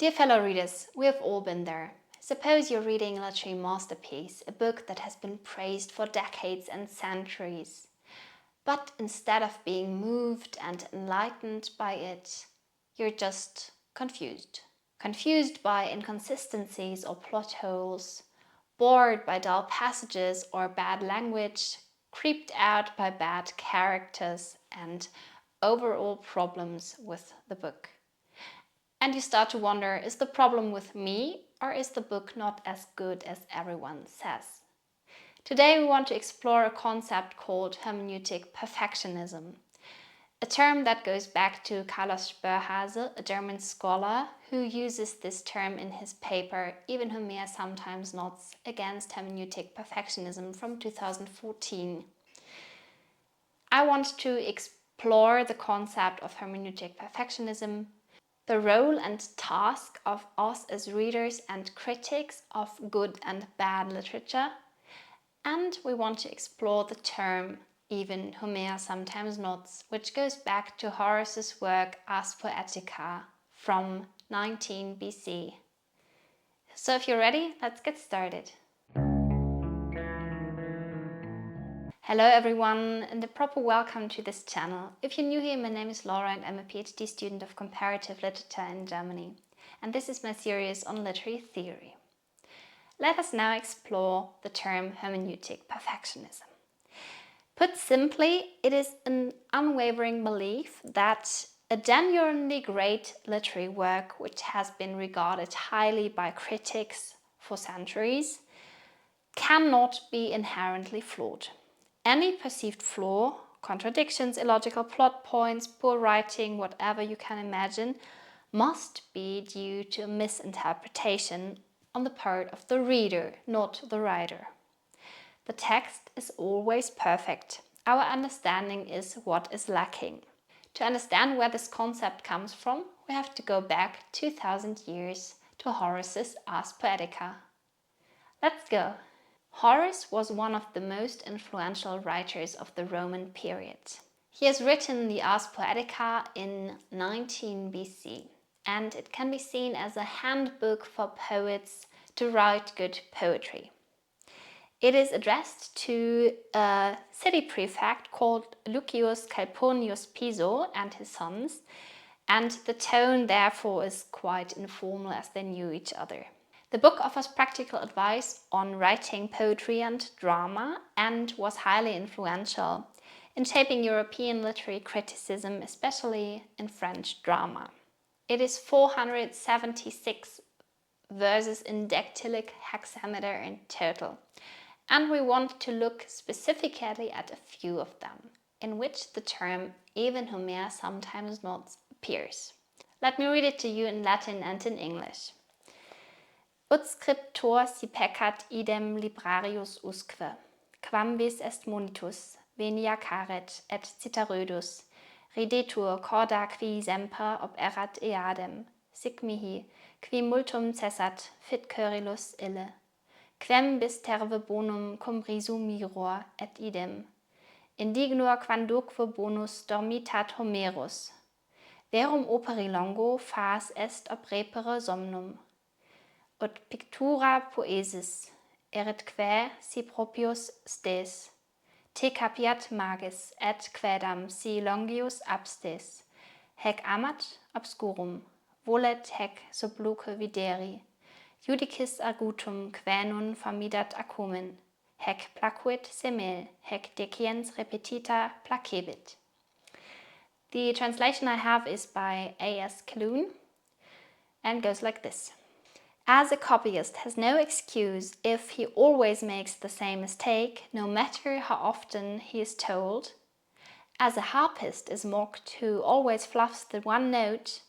Dear fellow readers, we have all been there. Suppose you're reading a literary masterpiece, a book that has been praised for decades and centuries. But instead of being moved and enlightened by it, you're just confused. Confused by inconsistencies or plot holes, bored by dull passages or bad language, creeped out by bad characters and overall problems with the book. And you start to wonder, is the problem with me or is the book not as good as everyone says? Today we want to explore a concept called Hermeneutic perfectionism, a term that goes back to Carlos Spoerhase, a German scholar who uses this term in his paper Even Homer Sometimes Nods Against Hermeneutic Perfectionism from 2014. I want to explore the concept of hermeneutic perfectionism, the role and task of us as readers and critics of good and bad literature, and we want to explore the term Even Homer Sometimes Nods, which goes back to Horace's work Ars Poetica from 19 BC. So if you're ready, let's get started. Hello everyone and a proper welcome to this channel. If you're new here, my name is Laura and I'm a PhD student of Comparative Literature in Germany. And this is my series on literary theory. Let us now explore the term hermeneutic perfectionism. Put simply, it is an unwavering belief that a genuinely great literary work, which has been regarded highly by critics for centuries, cannot be inherently flawed. Any perceived flaw, contradictions, illogical plot points, poor writing, whatever you can imagine, must be due to a misinterpretation on the part of the reader, not the writer. The text is always perfect. Our understanding is what is lacking. To understand where this concept comes from, we have to go back 2000 years to Horace's Ars Poetica. Let's go! Horace was one of the most influential writers of the Roman period. He has written the Ars Poetica in 19 BC, and it can be seen as a handbook for poets to write good poetry. It is addressed to a city prefect called Lucius Calpurnius Piso and his sons, and the tone therefore is quite informal as they knew each other. The book offers practical advice on writing poetry and drama and was highly influential in shaping European literary criticism, especially in French drama. It is 476 verses in dactylic hexameter in total, and we want to look specifically at a few of them, in which the term Even Homer Sometimes Nods appears. Let me read it to you in Latin and in English. Ut scriptor si peccat idem librarius usque, quam vis est monitus, venia caret et citarödus, ridetur corda qui semper ob erat eadem, sic mihi, qui multum cessat, fit currilus ille, quem bis terve bonum cum risu miror et idem, indignor quandoque bonus dormitat Homerus, verum operi longo fas est ob repere somnum, ut pictura poesis, eritque si propius stes, te capiat magis, et quaedam si longius abstes, hec amat obscurum, volet hec sub luce videri, judicis argutum quae nun formidat acumen, hec placuit semel, hec deciens repetita placebit. The translation I have is by A.S. Clune and goes like this. As a copyist has no excuse if he always makes the same mistake, no matter how often he is told, as a harpist is mocked who always fluffs the one note,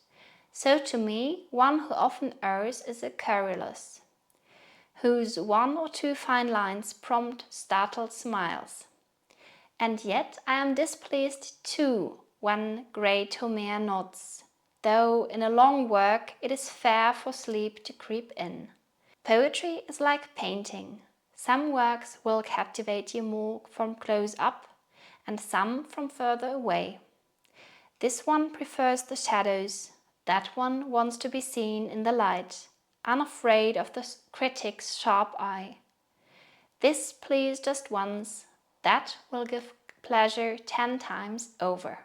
so to me one who often errs is a querulous, whose one or two fine lines prompt startled smiles. And yet I am displeased too when great Homer nods, though in a long work it is fair for sleep to creep in. Poetry is like painting. Some works will captivate you more from close up and some from further away. This one prefers the shadows, That one wants to be seen in the light, unafraid of the critic's sharp eye. This please just once, that will give pleasure 10 times over.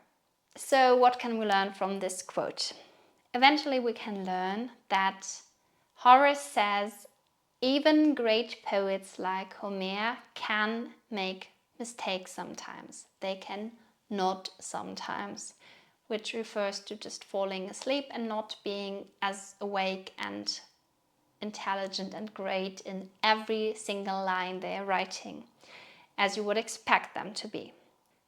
So what can we learn from this quote? Eventually we can learn that Horace says even great poets like Homer can make mistakes sometimes. They can nod sometimes, which refers to just falling asleep and not being as awake and intelligent and great in every single line they are writing, as you would expect them to be.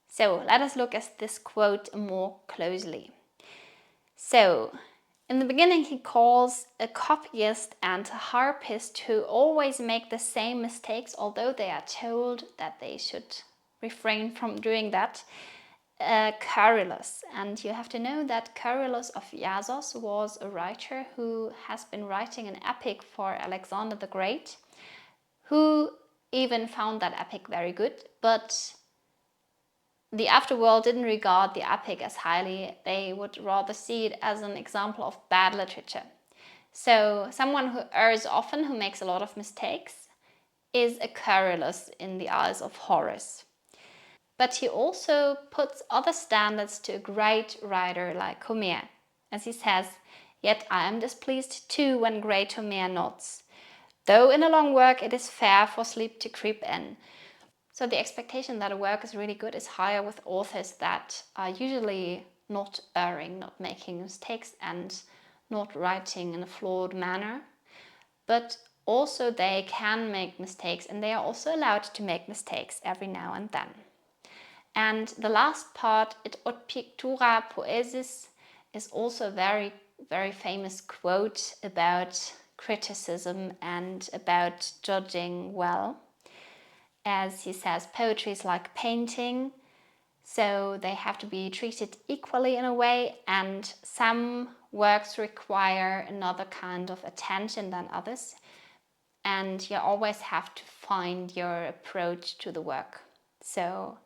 So let us look at this quote more closely. So, in the beginning he calls a copyist and a harpist who always make the same mistakes, although they are told that they should refrain from doing that, querulous. And you have to know that Querulus of Iasos was a writer who has been writing an epic for Alexander the Great, who even found that epic very good, but the afterworld didn't regard the epic as highly. They would rather see it as an example of bad literature. So someone who errs often, who makes a lot of mistakes, is a querulous in the eyes of Horace. But he also puts other standards to a great writer like Homer. As he says, "Yet I am displeased too when great Homer nods. Though in a long work it is fair for sleep to creep in." So the expectation that a work is really good is higher with authors that are usually not erring, not making mistakes and not writing in a flawed manner. But also they can make mistakes, and they are also allowed to make mistakes every now and then. And the last part, et ut pictura poesis, is also a very, very famous quote about criticism and about judging well. As he says, poetry is like painting, so they have to be treated equally in a way, and some works require another kind of attention than others, and you always have to find your approach to the work. So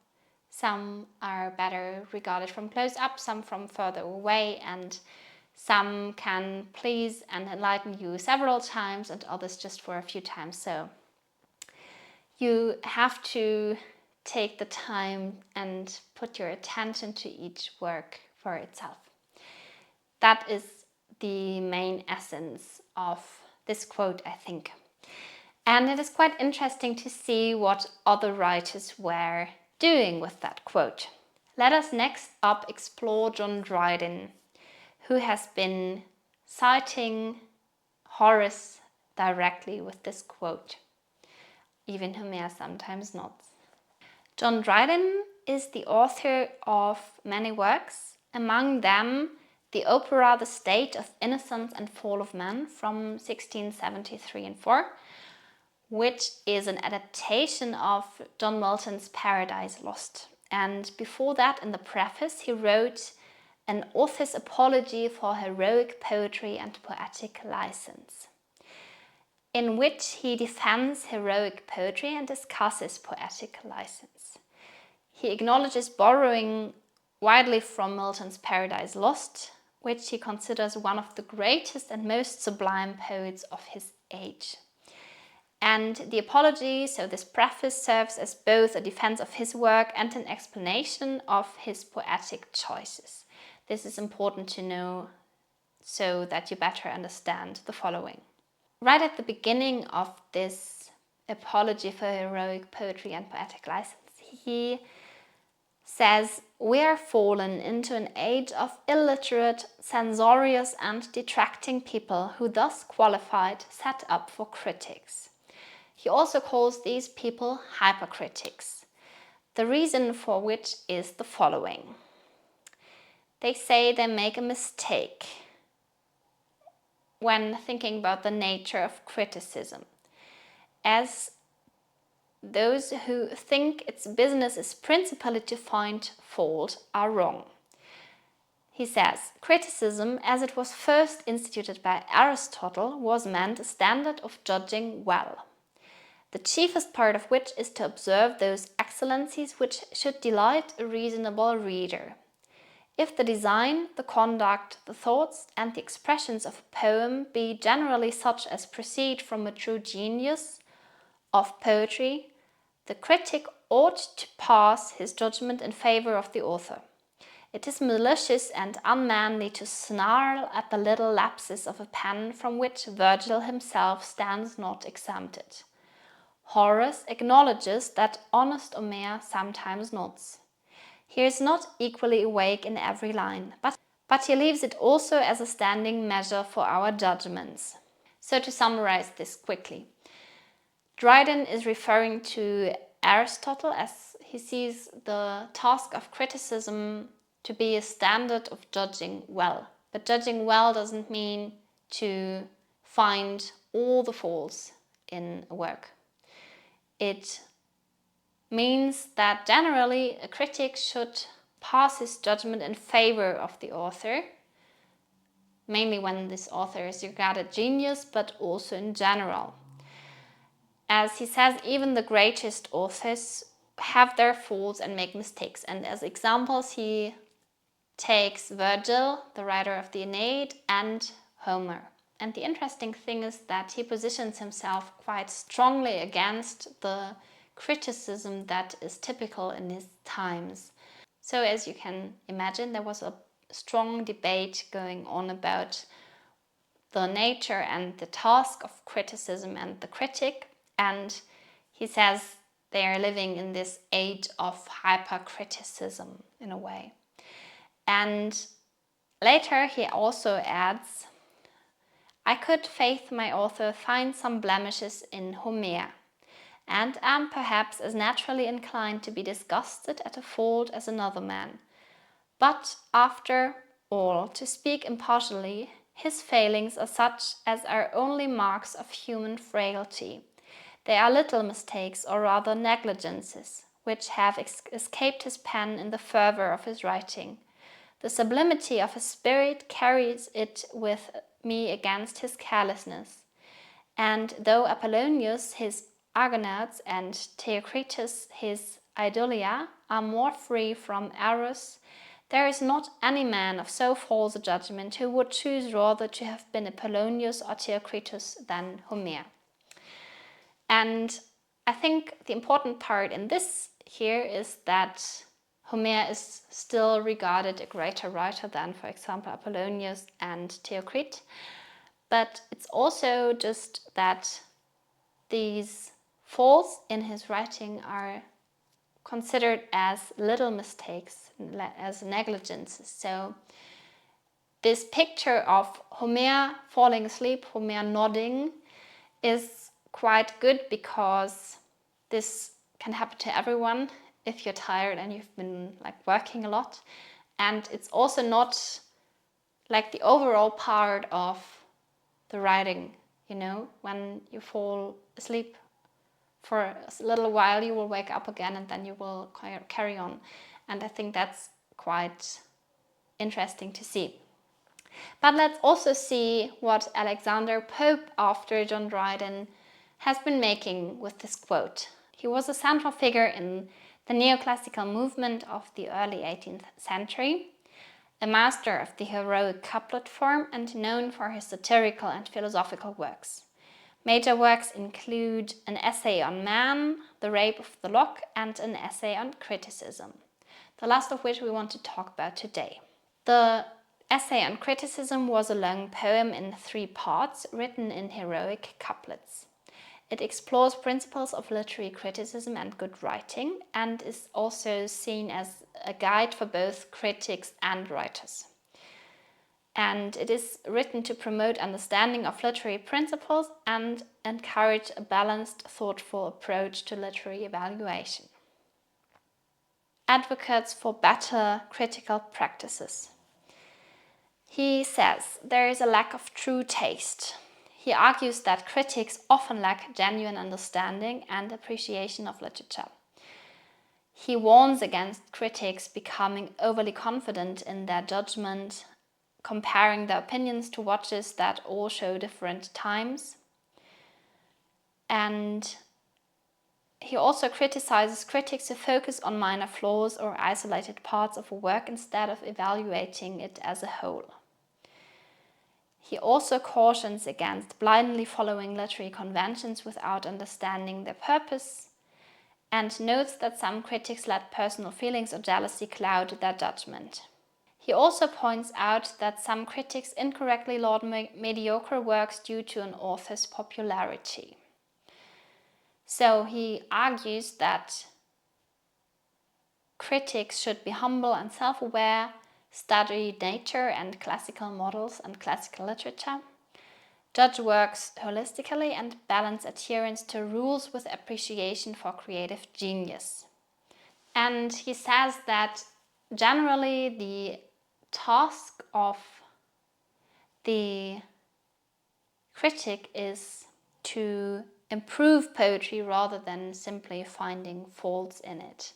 some are better regarded from close up, some from further away, and some can please and enlighten you several times and others just for a few times. So you have to take the time and put your attention to each work for itself. That is the main essence of this quote, I think. And it is quite interesting to see what other writers were doing with that quote. Let us next up explore John Dryden, who has been citing Horace directly with this quote. Even Homer sometimes nods. John Dryden is the author of many works, among them the opera The State of Innocence and Fall of Man from 1673 and 4, which is an adaptation of John Milton's Paradise Lost. And before that, in the preface, he wrote an author's apology for heroic poetry and poetic license, in which he defends heroic poetry and discusses poetic license. He acknowledges borrowing widely from Milton's Paradise Lost, which he considers one of the greatest and most sublime poets of his age. And the apology, so this preface, serves as both a defense of his work and an explanation of his poetic choices. This is important to know so that you better understand the following. Right at the beginning of this apology for heroic poetry and poetic license, he says, "We are fallen into an age of illiterate, censorious and detracting people who thus qualified set up for critics." He also calls these people hypercritics, the reason for which is the following. They say they make a mistake when thinking about the nature of criticism, as those who think its business is principally to find fault are wrong. He says, criticism, as it was first instituted by Aristotle, was meant a standard of judging well, the chiefest part of which is to observe those excellencies which should delight a reasonable reader. If the design, the conduct, the thoughts, and the expressions of a poem be generally such as proceed from a true genius of poetry, the critic ought to pass his judgment in favor of the author. It is malicious and unmanly to snarl at the little lapses of a pen from which Virgil himself stands not exempted. Horace acknowledges that honest Homer sometimes nods. He is not equally awake in every line, but he leaves it also as a standing measure for our judgments. So to summarize this quickly, Dryden is referring to Aristotle as he sees the task of criticism to be a standard of judging well. But judging well doesn't mean to find all the faults in a work. It means that generally a critic should pass his judgment in favor of the author, mainly when this author is regarded genius, but also in general. As he says, even the greatest authors have their faults and make mistakes. And as examples, he takes Virgil, the writer of the Aeneid, and Homer. And the interesting thing is that he positions himself quite strongly against the criticism that is typical in his times. So as you can imagine, there was a strong debate going on about the nature and the task of criticism and the critic. And he says they are living in this age of hypercriticism in a way. And later he also adds, I could, faith my author, find some blemishes in Homer, and am perhaps as naturally inclined to be disgusted at a fault as another man. But after all, to speak impartially, his failings are such as are only marks of human frailty. They are little mistakes, or rather negligences, which have escaped his pen in the fervour of his writing. The sublimity of his spirit carries it with me against his carelessness. And though Apollonius, his Argonauts, and Theocritus, his Idolia, are more free from errors, there is not any man of so false a judgment who would choose rather to have been Apollonius or Theocritus than Homer. And I think the important part in this here is that Homer is still regarded a greater writer than, for example, Apollonius and Theocritus. But it's also just that these faults in his writing are considered as little mistakes, as negligences. So this picture of Homer falling asleep, Homer nodding, is quite good because this can happen to everyone if you're tired and you've been working a lot. And it's also not like the overall part of the writing, when you fall asleep for a little while, you will wake up again and then you will carry on. And I think that's quite interesting to see. But let's also see what Alexander Pope, after John Dryden, has been making with this quote. He was a central figure in the neoclassical movement of the early 18th century, a master of the heroic couplet form and known for his satirical and philosophical works. Major works include an essay on man, The Rape of the Lock, and an essay on criticism, the last of which we want to talk about today. The essay on criticism was a long poem in 3 parts written in heroic couplets. It explores principles of literary criticism and good writing, and is also seen as a guide for both critics and writers. And it is written to promote understanding of literary principles and encourage a balanced, thoughtful approach to literary evaluation. Advocates for better critical practices. He says there is a lack of true taste. He argues that critics often lack genuine understanding and appreciation of literature. He warns against critics becoming overly confident in their judgment, comparing their opinions to watches that all show different times. And He also criticizes critics who focus on minor flaws or isolated parts of a work instead of evaluating it as a whole. He also cautions against blindly following literary conventions without understanding their purpose, and notes that some critics let personal feelings or jealousy cloud their judgment. He also points out that some critics incorrectly laud mediocre works due to an author's popularity. So he argues that critics should be humble and self-aware, study nature and classical models and classical literature, judge works holistically, and balance adherence to rules with appreciation for creative genius. And he says that generally the task of the critic is to improve poetry rather than simply finding faults in it.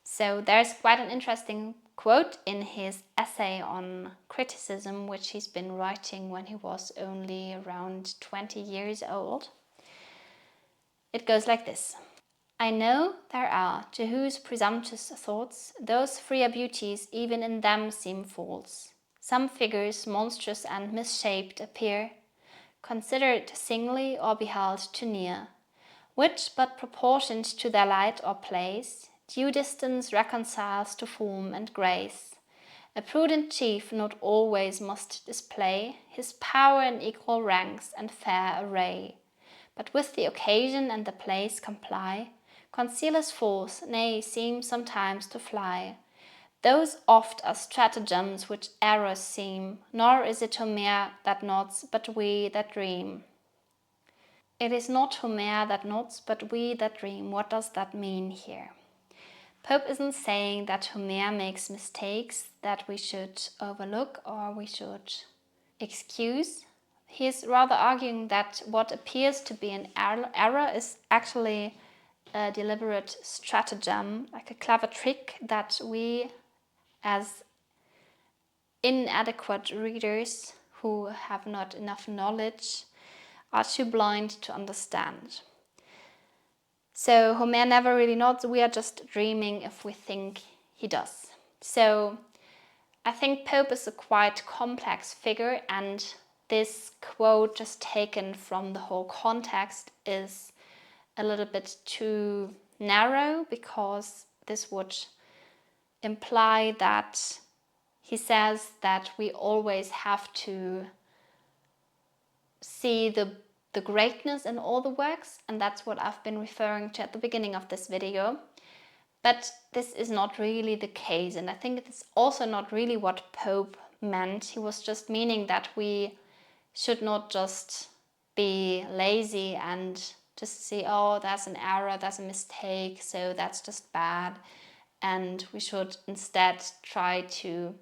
So there's quite an interesting quote in his essay on criticism, which he's been writing when he was only around 20 years old. It goes like this. I know there are, to whose presumptuous thoughts, those freer beauties even in them seem false. Some figures monstrous and misshaped appear, considered singly or beheld too near, which but proportioned to their light or place, due distance reconciles to form and grace. A prudent chief not always must display his power in equal ranks and fair array, but with the occasion and the place comply, conceal his force, nay, seem sometimes to fly. Those oft are stratagems which errors seem, nor is it Homer that nods, but we that dream. It is not Homer that nods, but we that dream. What does that mean here? Pope isn't saying that Homer makes mistakes that we should overlook or we should excuse. He is rather arguing that what appears to be an error is actually a deliberate stratagem, like a clever trick that we as inadequate readers who have not enough knowledge are too blind to understand. So Homer never really nods, we are just dreaming if we think he does. So I think Pope is a quite complex figure, and this quote, just taken from the whole context, is a little bit too narrow, because this would imply that he says that we always have to see the greatness in all the works, and that's what I've been referring to at the beginning of this video. But this is not really the case, and I think it's also not really what Pope meant. He was just meaning that we should not just be lazy and just see, oh, there's an error, there's a mistake, so that's just bad, and we should instead try to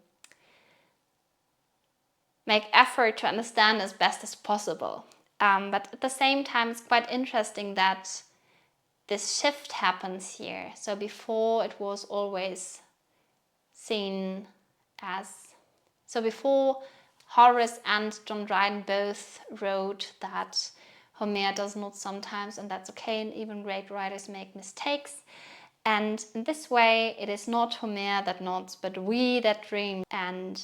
make effort to understand as best as possible. But at the same time, it's quite interesting that this shift happens here. So before it was always seen as... So before Horace and John Dryden both wrote that Homer does not sometimes, and that's okay, and even great writers make mistakes. And in this way, it is not Homer that nods, but we that dream. And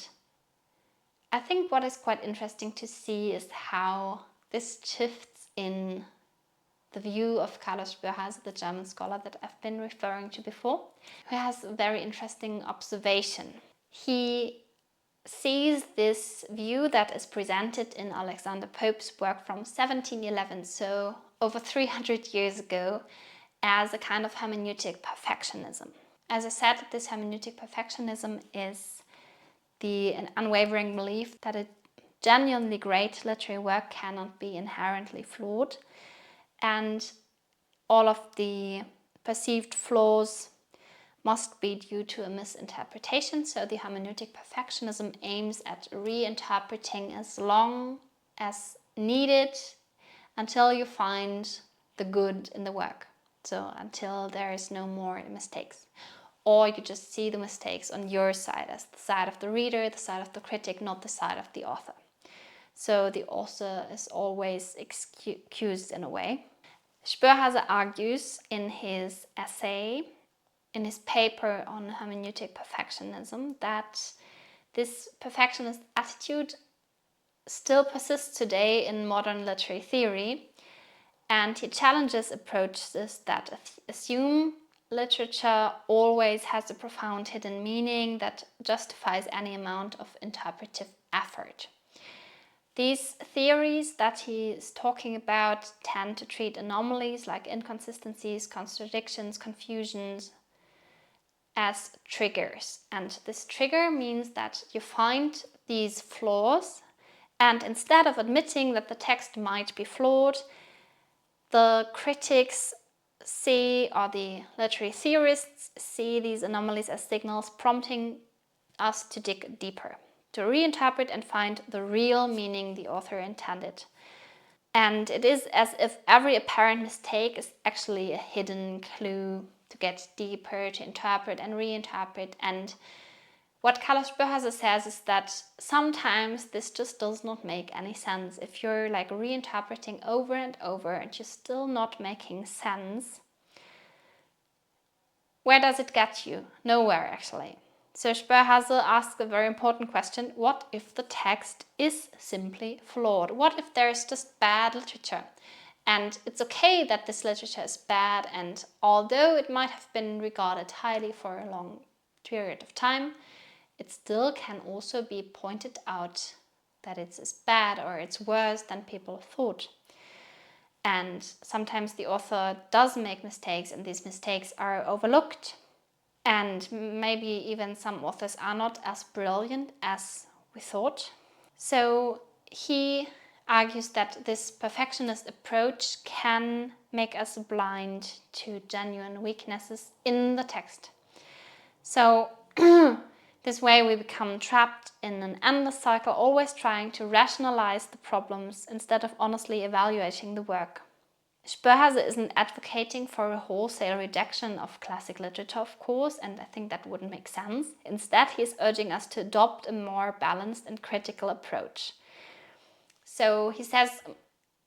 I think what is quite interesting to see is how this shifts in the view of Carlos Spoerhase, the German scholar that I've been referring to before, who has a very interesting observation. He sees this view that is presented in Alexander Pope's work from 1711, so over 300 years ago, as a kind of hermeneutic perfectionism. As I said, this hermeneutic perfectionism is an unwavering belief that a genuinely great literary work cannot be inherently flawed, and all of the perceived flaws must be due to a misinterpretation. So the hermeneutic perfectionism aims at reinterpreting as long as needed until you find the good in the work. So until there is no more mistakes. Or you just see the mistakes on your side, as the side of the reader, the side of the critic, not the side of the author. So the author is always excused in a way. Spoerhase argues in his essay, in his paper on hermeneutic perfectionism, that this perfectionist attitude still persists today in modern literary theory, and he challenges approaches that assume literature always has a profound hidden meaning that justifies any amount of interpretive effort. These theories that he is talking about tend to treat anomalies like inconsistencies, contradictions, confusions as triggers. And this trigger means that you find these flaws, and instead of admitting that the text might be flawed, the critics see, or the literary theorists see, these anomalies as signals prompting us to dig deeper, to reinterpret and find the real meaning the author intended. And it is as if every apparent mistake is actually a hidden clue to get deeper, to interpret and reinterpret. And what Carlos Spoerhase says is that sometimes this just does not make any sense. If you're like reinterpreting over and over and you're still not making sense, where does it get you? Nowhere, actually. So Spoerhase asks a very important question: what if the text is simply flawed? What if there's just bad literature? And it's okay that this literature is bad, and although it might have been regarded highly for a long period of time, it still can also be pointed out that it's as bad or it's worse than people thought. And sometimes the author does make mistakes, and these mistakes are overlooked. And maybe even some authors are not as brilliant as we thought. So he argues that this perfectionist approach can make us blind to genuine weaknesses in the text. So this way we become trapped in an endless cycle, always trying to rationalize the problems instead of honestly evaluating the work. Spoerhase isn't advocating for a wholesale rejection of classic literature, of course, and I think that wouldn't make sense. Instead, he is urging us to adopt a more balanced and critical approach. So he says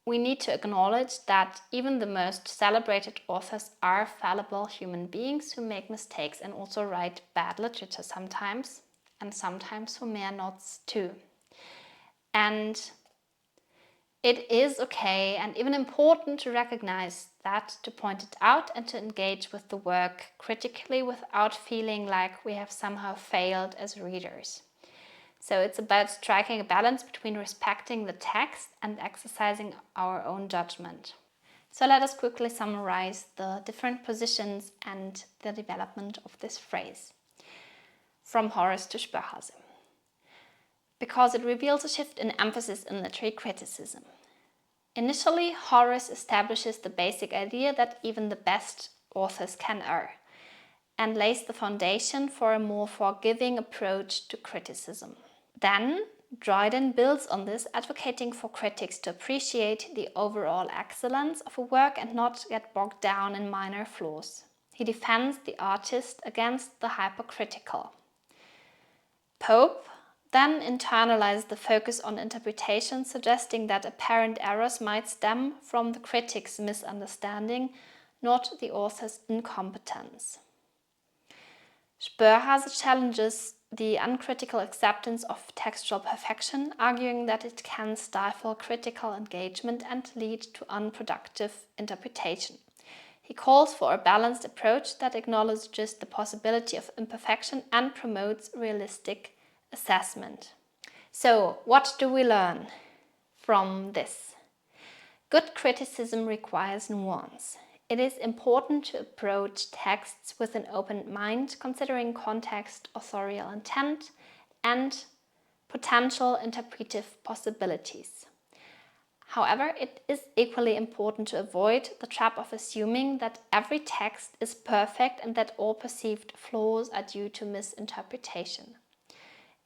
we need to acknowledge that even the most celebrated authors are fallible human beings who make mistakes and also write bad literature sometimes, and sometimes for mere nods too. And it is okay and even important to recognize that, to point it out, and to engage with the work critically without feeling like we have somehow failed as readers. So it's about striking a balance between respecting the text and exercising our own judgment. So let us quickly summarize the different positions and the development of this phrase. From Horace to Spoerhase. Because it reveals a shift in emphasis in literary criticism. Initially, Horace establishes the basic idea that even the best authors can err, and lays the foundation for a more forgiving approach to criticism. Then, Drydens builds on this, advocating for critics to appreciate the overall excellence of a work and not get bogged down in minor flaws. He defends the artist against the hypercritical. Pope then internalized the focus on interpretation, suggesting that apparent errors might stem from the critic's misunderstanding, not the author's incompetence. Spoerhase challenges the uncritical acceptance of textual perfection, arguing that it can stifle critical engagement and lead to unproductive interpretation. He calls for a balanced approach that acknowledges the possibility of imperfection and promotes realistic assessment. So, what do we learn from this? Good criticism requires nuance. It is important to approach texts with an open mind, considering context, authorial intent, and potential interpretive possibilities. However, it is equally important to avoid the trap of assuming that every text is perfect and that all perceived flaws are due to misinterpretation,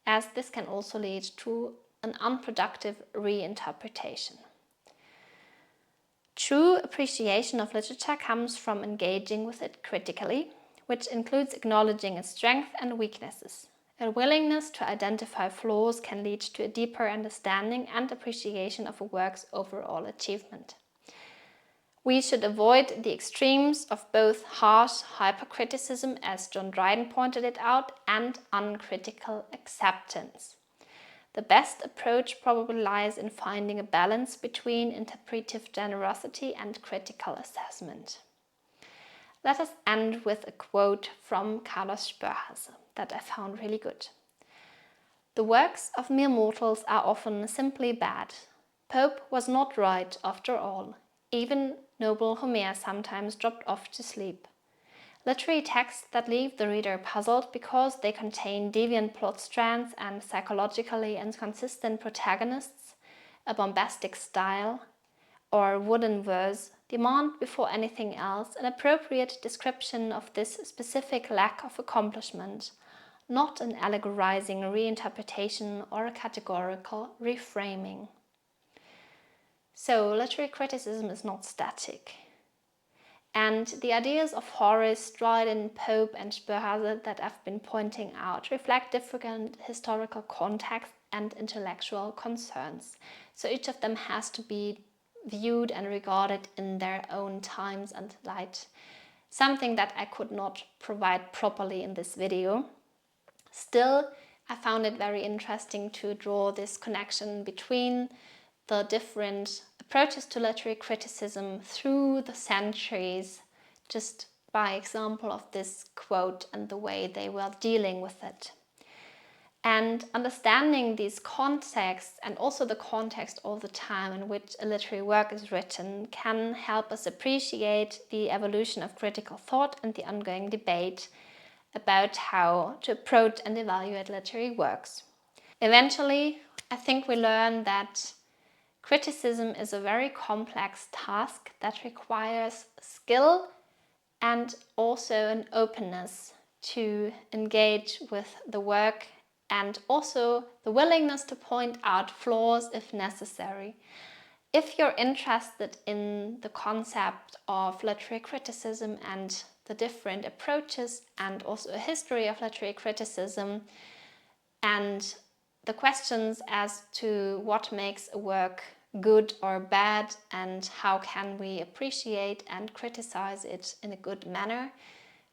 as this can also lead to an unproductive reinterpretation. True appreciation of literature comes from engaging with it critically, which includes acknowledging its strengths and weaknesses. A willingness to identify flaws can lead to a deeper understanding and appreciation of a work's overall achievement. We should avoid the extremes of both harsh hypercriticism, as John Dryden pointed it out, and uncritical acceptance. The best approach probably lies in finding a balance between interpretive generosity and critical assessment. Let us end with a quote from Carlos Spoerhase that I found really good. "The works of mere mortals are often simply bad. Pope was not right after all. Even noble Homer sometimes dropped off to sleep. Literary texts that leave the reader puzzled because they contain deviant plot strands and psychologically inconsistent protagonists, a bombastic style, or wooden verse demand before anything else an appropriate description of this specific lack of accomplishment, not an allegorizing reinterpretation or a categorical reframing." So, literary criticism is not static. And the ideas of Horace, Drydens, Pope and Spoerhase that I've been pointing out reflect different historical contexts and intellectual concerns. So each of them has to be viewed and regarded in their own times and light. Something that I could not provide properly in this video. Still, I found it very interesting to draw this connection between the different approaches to literary criticism through the centuries, just by example of this quote and the way they were dealing with it. And understanding these contexts and also the context of the time in which a literary work is written can help us appreciate the evolution of critical thought and the ongoing debate about how to approach and evaluate literary works. Eventually, I think we learn that criticism is a very complex task that requires skill and also an openness to engage with the work and also the willingness to point out flaws if necessary. If you're interested in the concept of literary criticism and the different approaches and also a history of literary criticism and the questions as to what makes a work good or bad and how can we appreciate and criticize it in a good manner,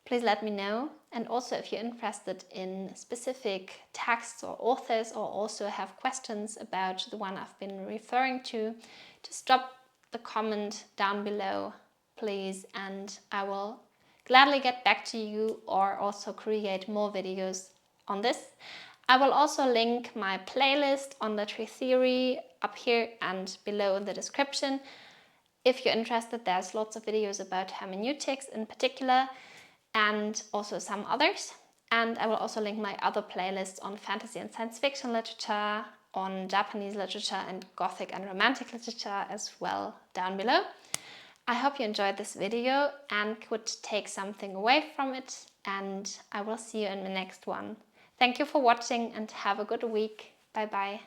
please let me know. And also if you're interested in specific texts or authors or also have questions about the one I've been referring to, just drop the comment down below, please, and I will gladly get back to you or also create more videos on this. I will also link my playlist on literary theory up here and below in the description. If you're interested, there's lots of videos about hermeneutics in particular and also some others. And I will also link my other playlists on fantasy and science fiction literature, on Japanese literature and Gothic and Romantic literature as well down below. I hope you enjoyed this video and could take something away from it, and I will see you in the next one. Thank you for watching and have a good week. Bye bye.